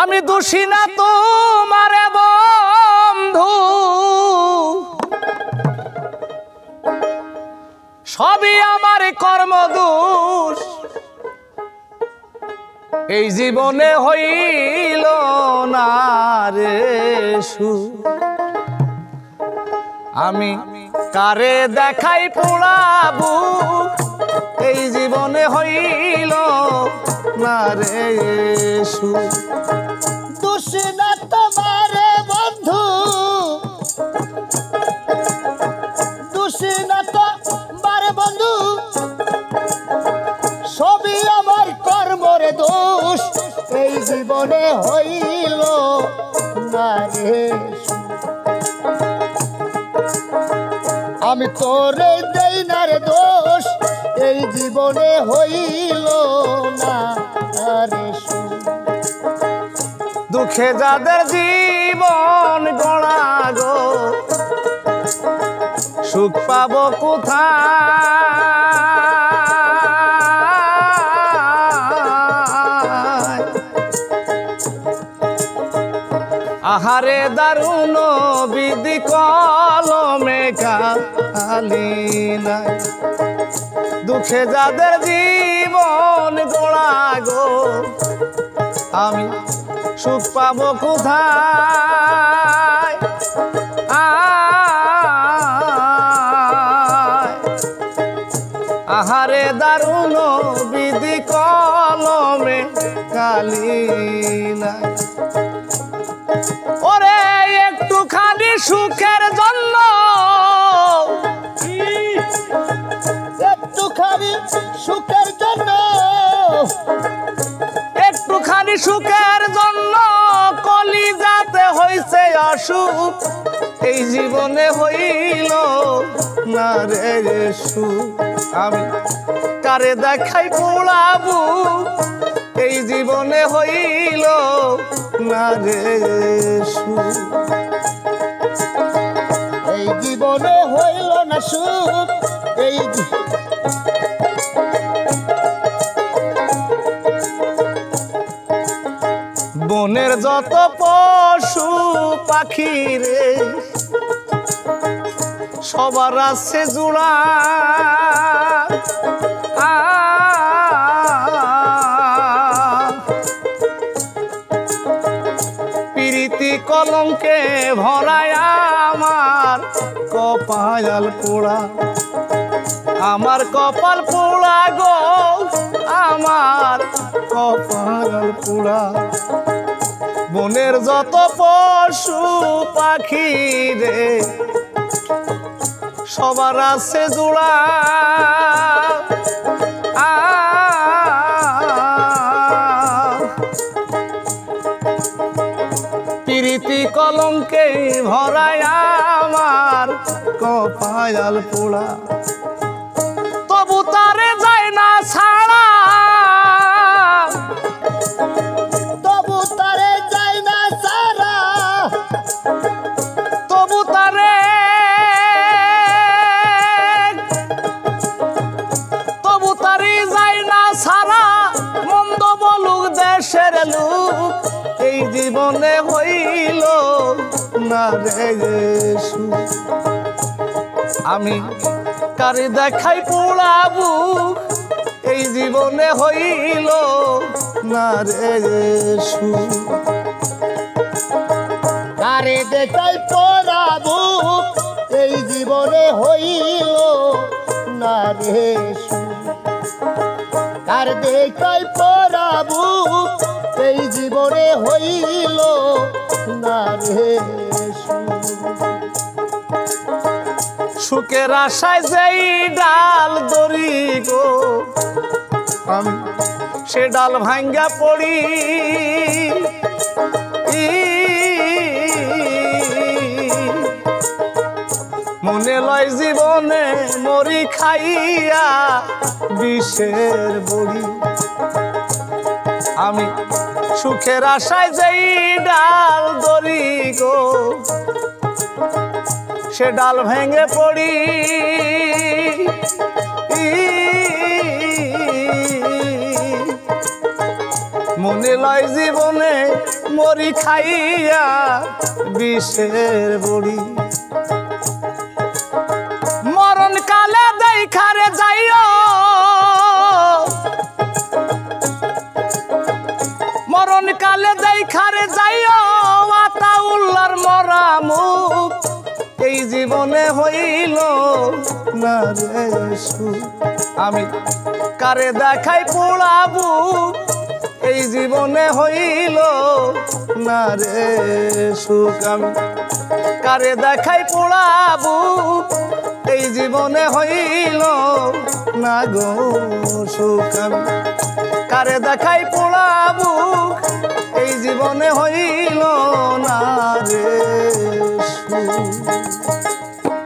আমি দোষী না তোমারে বন্ধু, সবই আমার কর্মদোষ। এই জীবনে হইল না রে সুখ, আমি কারে দেখাই পোড়াবো। এই জীবনে হইল না রে সুখ। দোষ না তোমারে বন্ধু, দোষ না তোমারে বন্ধু, সবই আমার কর্মর দোষ। এই জীবনে হইল না রে সুখ, আমি তোরে দেই না রে দোষ। এই জীবনে হইল না রে সুখ। দুঃখে যাদের জীবন গড়া গো, সুখ পাবো কোথায়? আহারে দারুণ বিধি কলমে খালি নাই। দুঃখে যাদের জীবন গড়া গো, আমি সুখ পাবো কোথায়? আহারে দারুণ বিধি কলমে কালি নাই। ওরে একটুখানি সুখের জন্য, একটুখানি সুখের জন্য, একটুখানি সুখের জন্য কলিজাতে হইছে অসুখ। এই জীবনে হইল না রে সুখ, আমি কারে দেখাই পোড়াবো। এই জীবনে হইল না রে সুখ, এই জীবনে হইল না সুখ। এই বনের যত পশু পাখি রে, সবার আছে জোড়া। প্রীতি কলঙ্কে ভরায় আমার কপাল পোড়া। আমার কপাল পোড়া গো, আমার কপাল পোড়া। বনের যত পশু পাখি রে, সবার আছে জোড়া। প্রীতি কলঙ্কে ভরায় আমার কপাল পোড়া। তবু তারে যায় না ছাড়া, তবু তারে যায় না সারা, তবু তারে, তবু তারে যায় না ছাড়া। মন্দ বলুক দেশের লোক, এই জীবনে হইল না রে সুখ, আমি কারে দেখাই পোড়াবো। এই জীবনে হইল না রে সুখ, কারে দেখাই পড়াবো। এই জীবনে হইল না রে সুখ, কার দেখাই পড়াবো। এই জীবনে হইল না রে সুখ। সুখের আশায় যেই ডাল দড়ি গো, আমি সে ডাল ভাঙ্গা পড়ি। মনে লয় জীবনে মরি খাইয়া বিষের বড়ি। আমি সুখের আশায় যেই ডাল দড়ি গো, সে ডাল ভেঙে পড়ি। মনে লয় জীবনে মরি খাইয়া বিষের বড়ি মরণ কালে দেখারে যাইও মরণ কালে দেখারে যাইও আতাউল্লাহর মরা মুখ এই জীবনে হইল না রে সুখ আমি কারে দেখাই পোড়াবো এই জীবনে হইল না রে সুখ আমি কারে দেখাই পোড়াবো এই জীবনে হইল না গো সুখ আমি কারে দেখাই পোড়াবো এই জীবনে হইল না রে সুখ